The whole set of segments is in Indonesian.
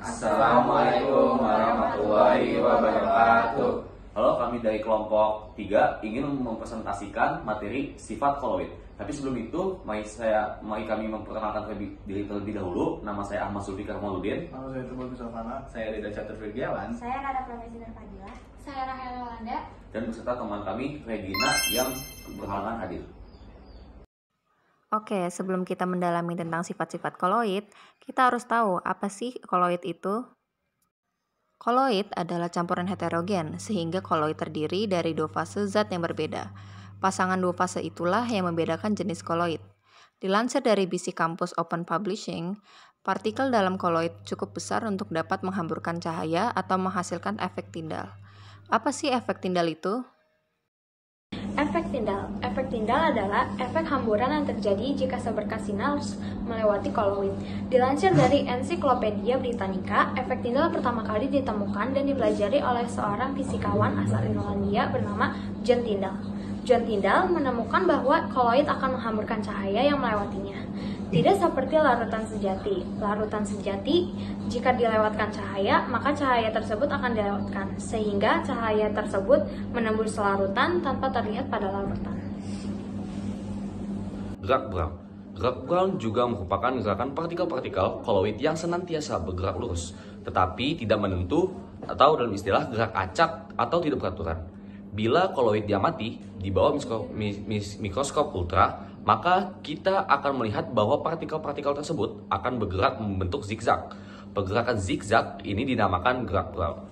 Assalamualaikum warahmatullahi wabarakatuh. Halo, kami dari kelompok 3 ingin mempresentasikan materi sifat koloid. Tapi sebelum itu, mari kami memperkenalkan diri terlebih dahulu. Nama saya Ahmad Sulfikar Mauludin. Nama saya Tebal Bisafana. Saya Rida Catur Firgiawan. Saya Rada Profesi Nurfadila. Saya Rahel Yolanda. Dan beserta teman kami, Regina, yang berhalangan hadir. Oke, sebelum kita mendalami tentang sifat-sifat koloid, kita harus tahu apa sih koloid itu. Koloid adalah campuran heterogen, sehingga koloid terdiri dari dua fase zat yang berbeda. Pasangan dua fase itulah yang membedakan jenis koloid. Dilansir dari BC Campus Open Publishing, partikel dalam koloid cukup besar untuk dapat menghamburkan cahaya atau menghasilkan efek tindal. Apa sih efek tindal itu? Efek tindal adalah efek hamburan yang terjadi jika seberkas sinar melewati koloid. Dilansir dari Ensiklopedia Britannica, efek tindal pertama kali ditemukan dan dipelajari oleh seorang fisikawan asal Irlandia bernama John Tyndall. John Tyndall menemukan bahwa koloid akan menghamburkan cahaya yang melewatinya. Tidak seperti larutan sejati. Larutan sejati, jika dilewatkan cahaya, maka cahaya tersebut akan dilewatkan, sehingga cahaya tersebut menembus larutan tanpa terlihat pada larutan. Gerak Brown. Gerak Brown juga merupakan gerakan partikel-partikel koloid yang senantiasa bergerak lurus, tetapi tidak menentu atau dalam istilah gerak acak atau tidak beraturan. Bila koloid diamati di bawah mikroskop ultra, maka kita akan melihat bahwa partikel-partikel tersebut akan bergerak membentuk zigzag. Pergerakan zigzag ini dinamakan gerak Brown.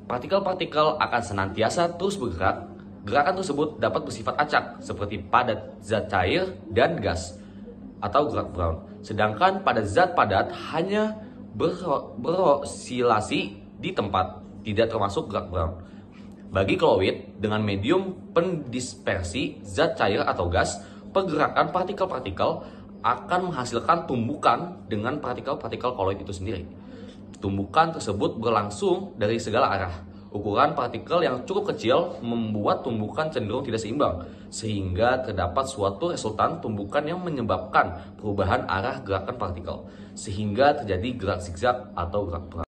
Partikel-partikel akan senantiasa terus bergerak. Gerakan tersebut dapat bersifat acak, seperti pada zat cair dan gas, atau gerak Brown. Sedangkan pada zat padat hanya berosilasi di tempat, tidak termasuk gerak Brown. Bagi koloid dengan medium pendispersi zat cair atau gas, pergerakan partikel-partikel akan menghasilkan tumbukan dengan partikel-partikel koloid itu sendiri. Tumbukan tersebut berlangsung dari segala arah. Ukuran partikel yang cukup kecil membuat tumbukan cenderung tidak seimbang, sehingga terdapat suatu resultan tumbukan yang menyebabkan perubahan arah gerakan partikel, sehingga terjadi gerak zigzag atau gerak Brown.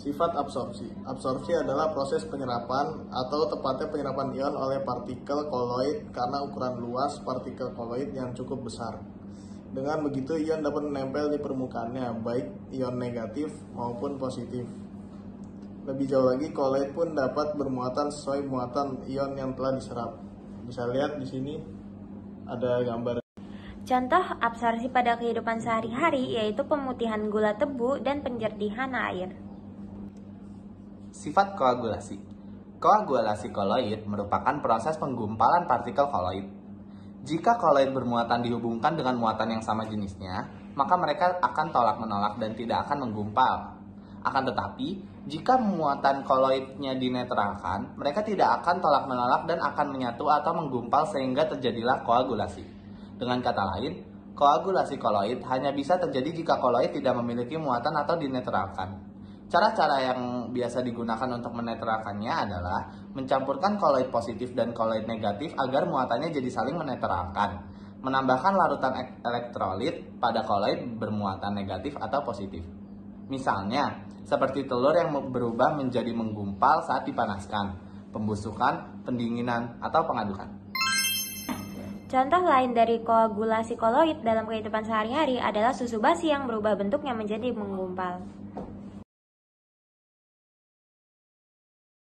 Sifat absorpsi. Absorpsi adalah proses penyerapan atau tepatnya penyerapan ion oleh partikel koloid karena ukuran luas partikel koloid yang cukup besar. Dengan begitu ion dapat menempel di permukaannya, baik ion negatif maupun positif. Lebih jauh lagi, koloid pun dapat bermuatan sesuai muatan ion yang telah diserap. Bisa lihat di sini ada gambar. Contoh absorpsi pada kehidupan sehari-hari yaitu pemutihan gula tebu dan penjernihan air. Sifat koagulasi. Koagulasi koloid merupakan proses penggumpalan partikel koloid. Jika koloid bermuatan dihubungkan dengan muatan yang sama jenisnya, maka mereka akan tolak-menolak dan tidak akan menggumpal. Akan tetapi, jika muatan koloidnya dinetralkan, mereka tidak akan tolak-menolak dan akan menyatu atau menggumpal sehingga terjadilah koagulasi. Dengan kata lain, koagulasi koloid hanya bisa terjadi jika koloid tidak memiliki muatan atau dinetralkan. Cara-cara yang biasa digunakan untuk menetralkannya adalah mencampurkan koloid positif dan koloid negatif agar muatannya jadi saling menetralkan. Menambahkan larutan elektrolit pada koloid bermuatan negatif atau positif. Misalnya, seperti telur yang berubah menjadi menggumpal saat dipanaskan, pembusukan, pendinginan, atau pengadukan. Contoh lain dari koagulasi koloid dalam kehidupan sehari-hari adalah susu basi yang berubah bentuknya menjadi menggumpal.